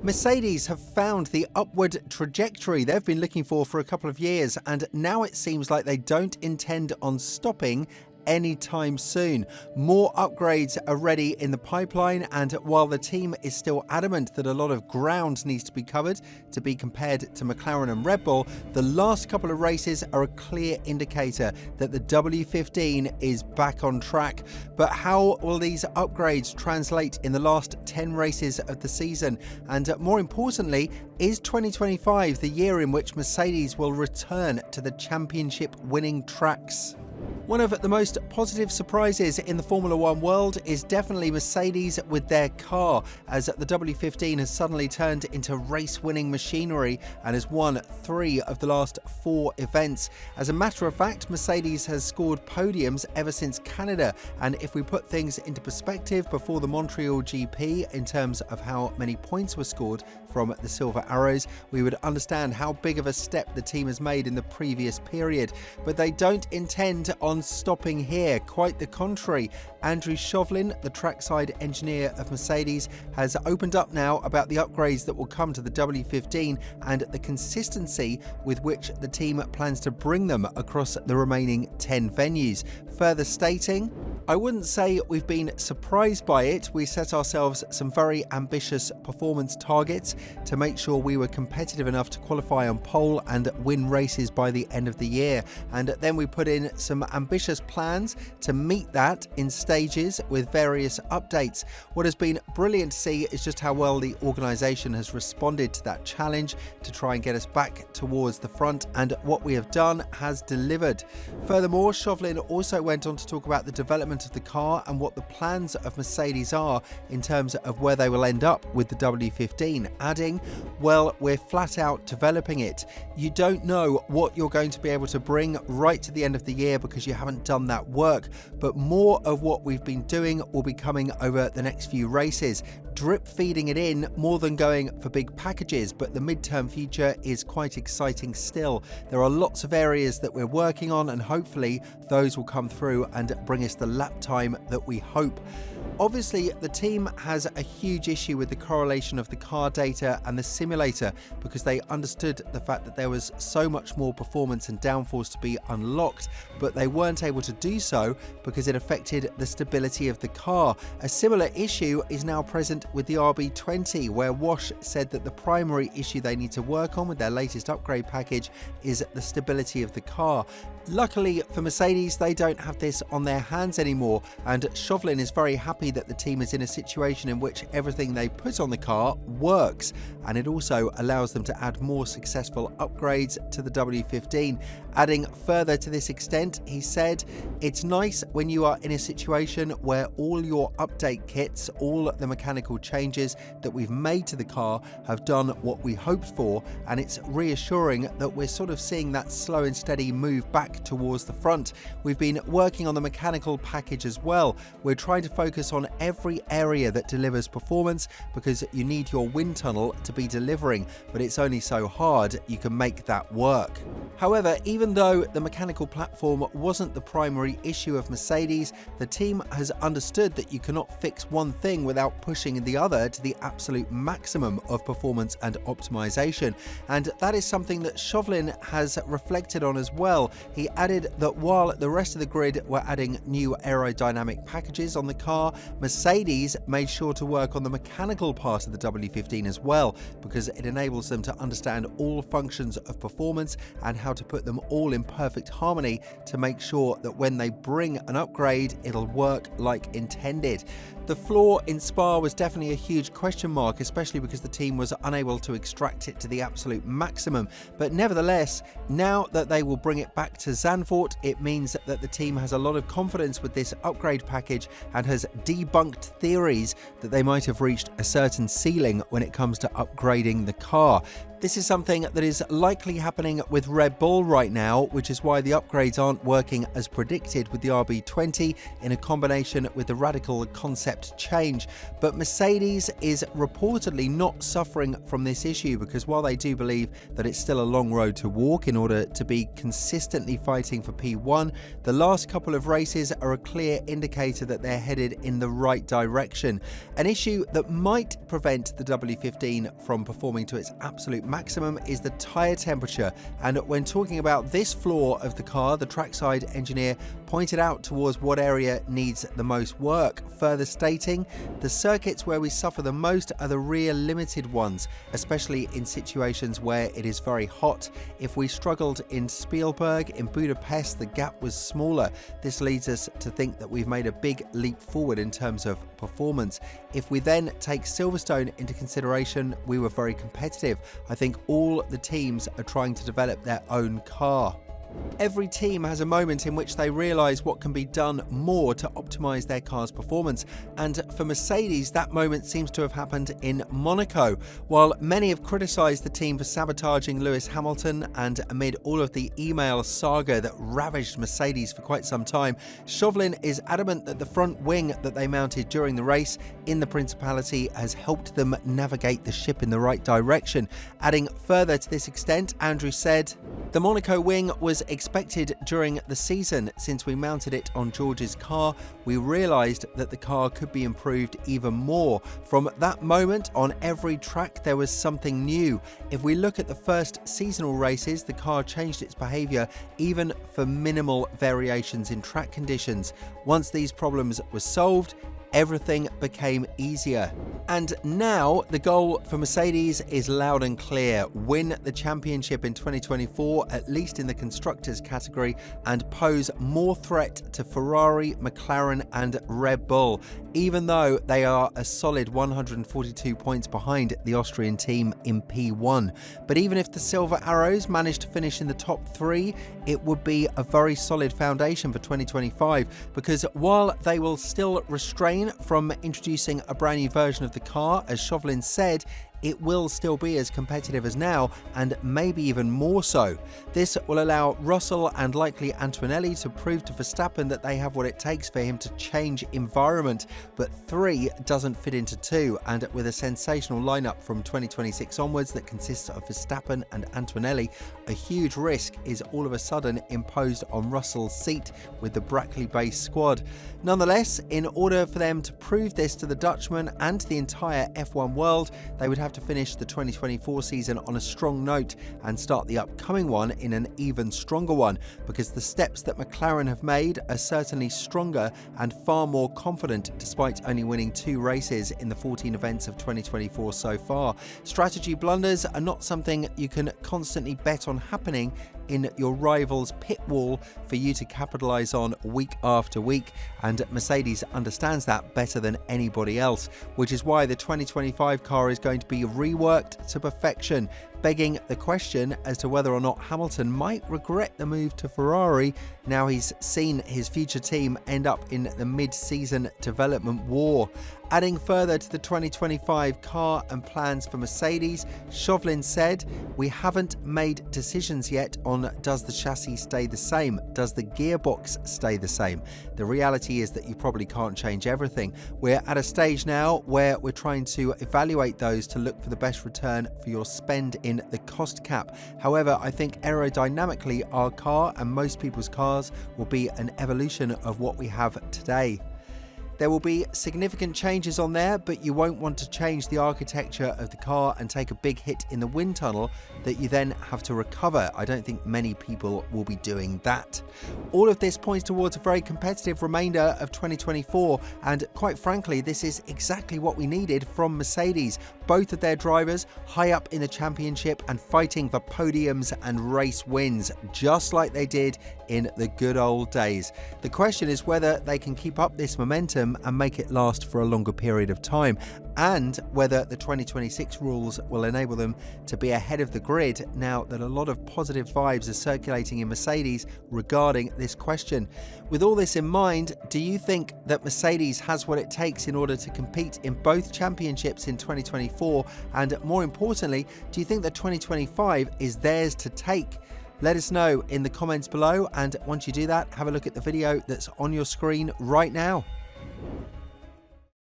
Mercedes have found the upward trajectory they've been looking for a couple of years, and now it seems like they don't intend on stopping anytime soon. More upgrades are ready in the pipeline, and while the team is still adamant that a lot of ground needs to be covered to be compared to McLaren and Red Bull, the last couple of races are a clear indicator that the W15 is back on track. But how will these upgrades translate in the last 10 races of the season? And more importantly, is 2025 the year in which Mercedes will return to the championship winning tracks? One of the most positive surprises in the Formula One world is definitely Mercedes with their car, as the W15 has suddenly turned into race-winning machinery and has won 3 of the last 4 events. As a matter of fact, Mercedes has scored podiums ever since Canada, and if we put things into perspective before the Montreal GP in terms of how many points were scored from the Silver Arrows, we would understand how big of a step the team has made in the previous period. But they don't intend on stopping here, quite the contrary. Andrew Chauvelin, the trackside engineer of Mercedes, has opened up now about the upgrades that will come to the W15 and the consistency with which the team plans to bring them across the remaining 10 venues. Further stating, "I wouldn't say we've been surprised by it. We set ourselves some very ambitious performance targets to make sure we were competitive enough to qualify on pole and win races by the end of the year. And then we put in some ambitious plans to meet that in stages with various updates. What has been brilliant to see is just how well the organisation has responded to that challenge to try and get us back towards the front, and what we have done has delivered." Furthermore, Chauvelin also went on to talk about the development of the car and what the plans of Mercedes are in terms of where they will end up with the W15, adding, "Well, we're flat out developing it. You don't know what you're going to be able to bring right to the end of the year because you haven't done that work, but more of what we've been doing will be coming over the next few races. Drip feeding it in more than going for big packages, but the midterm future is quite exciting still. There are lots of areas that we're working on, and hopefully those will come through and bring us the lap time that we hope." Obviously, the team has a huge issue with the correlation of the car data and the simulator because they understood the fact that there was so much more performance and downforce to be unlocked, but they weren't able to do so because it affected the stability of the car. A similar issue is now present with the RB20, where Wash said that the primary issue they need to work on with their latest upgrade package is the stability of the car. Luckily for Mercedes, they don't have this on their hands anymore, and Chauvelin is very happy that the team is in a situation in which everything they put on the car works, and it also allows them to add more successful upgrades to the W15. Adding further to this extent, he said, "It's nice when you are in a situation where all your update kits, all the mechanical changes that we've made to the car have done what we hoped for, and it's reassuring that we're sort of seeing that slow and steady move back towards the front. We've been working on the mechanical package as well. We're trying to focus on every area that delivers performance because you need your wind tunnel to be delivering, but it's only so hard you can make that work." However, even though the mechanical platform wasn't the primary issue of Mercedes, the team has understood that you cannot fix one thing without pushing the other to the absolute maximum of performance and optimization, and that is something that Chauvelin has reflected on as well. He added that while the rest of the grid were adding new aerodynamic packages on the car, Mercedes made sure to work on the mechanical part of the W15 as well, because it enables them to understand all functions of performance and how to put them all in perfect harmony to make sure that when they bring an upgrade, it'll work like intended. The flaw in Spa was definitely a huge question mark, especially because the team was unable to extract it to the absolute maximum. But nevertheless, now that they will bring it back to Zandvoort, it means that the team has a lot of confidence with this upgrade package and has debunked theories that they might have reached a certain ceiling when it comes to upgrading the car. This is something that is likely happening with Red Bull right now, which is why the upgrades aren't working as predicted with the RB20 in a combination with the radical concept change. But Mercedes is reportedly not suffering from this issue, because while they do believe that it's still a long road to walk in order to be consistently fighting for P1, the last couple of races are a clear indicator that they're headed in the right direction. An issue that might prevent the W15 from performing to its absolute maximum is the tyre temperature, and when talking about this flaw of the car, the trackside engineer pointed out towards what area needs the most work, further stating, "The circuits where we suffer the most are the rear limited ones, especially in situations where it is very hot. If we struggled in Spielberg, in Budapest the gap was smaller. This leads us to think that we've made a big leap forward in terms of performance. If we then take Silverstone into consideration, we were very competitive. I think all the teams are trying to develop their own car." Every team has a moment in which they realise what can be done more to optimise their car's performance, and for Mercedes that moment seems to have happened in Monaco. While many have criticised the team for sabotaging Lewis Hamilton, and amid all of the email saga that ravaged Mercedes for quite some time, Chauvelin is adamant that the front wing that they mounted during the race in the Principality has helped them navigate the ship in the right direction. Adding further to this extent, Andrew said, "The Monaco wing was expected during the season. Since we mounted it on George's car, we realised that the car could be improved even more. From that moment, on every track there was something new. If we look at the first seasonal races, the car changed its behaviour even for minimal variations in track conditions. Once these problems were solved, everything became easier." And now the goal for Mercedes is loud and clear: win the championship in 2024, at least in the constructors category, and pose more threat to Ferrari, McLaren and Red Bull, even though they are a solid 142 points behind the Austrian team in P1. But even if the Silver Arrows manage to finish in the top 3, it would be a very solid foundation for 2025, because while they will still restrain from introducing a brand new version of the car, as Chauvelin said, it will still be as competitive as now, and maybe even more so. This will allow Russell and likely Antonelli to prove to Verstappen that they have what it takes for him to change environment, but 3 doesn't fit into 2, and with a sensational lineup from 2026 onwards that consists of Verstappen and Antonelli, a huge risk is all of a sudden imposed on Russell's seat with the Brackley-based squad. Nonetheless, in order for them to prove this to the Dutchman and to the entire F1 world, they would have to finish the 2024 season on a strong note and start the upcoming one in an even stronger one, because the steps that McLaren have made are certainly stronger and far more confident, despite only winning 2 races in the 14 events of 2024 so far. Strategy blunders are not something you can constantly bet on happening in your rival's pit wall for you to capitalise on week after week, and Mercedes understands that better than anybody else, which is why the 2025 car is going to be reworked to perfection, begging the question as to whether or not Hamilton might regret the move to Ferrari now he's seen his future team end up in the mid-season development war. Adding further to the 2025 car and plans for Mercedes, Chauvelin said, "We haven't made decisions yet on does the chassis stay the same, does the gearbox stay the same. The reality is that you probably can't change everything. We're at a stage now where we're trying to evaluate those to look for the best return for your spend in the cost cap. However, I think aerodynamically our car and most people's cars will be an evolution of what we have today. There will be significant changes on there, but you won't want to change the architecture of the car and take a big hit in the wind tunnel that you then have to recover. I don't think many people will be doing that." All of this points towards a very competitive remainder of 2024, and quite frankly, this is exactly what we needed from Mercedes. Both of their drivers high up in the championship and fighting for podiums and race wins, just like they did in the good old days. The question is whether they can keep up this momentum and make it last for a longer period of time. and whether the 2026 rules will enable them to be ahead of the grid now that a lot of positive vibes are circulating in Mercedes regarding this question. With all this in mind, do you think that Mercedes has what it takes in order to compete in both championships in 2024? And more importantly, do you think that 2025 is theirs to take? Let us know in the comments below, and once you do that, have a look at the video that's on your screen right now.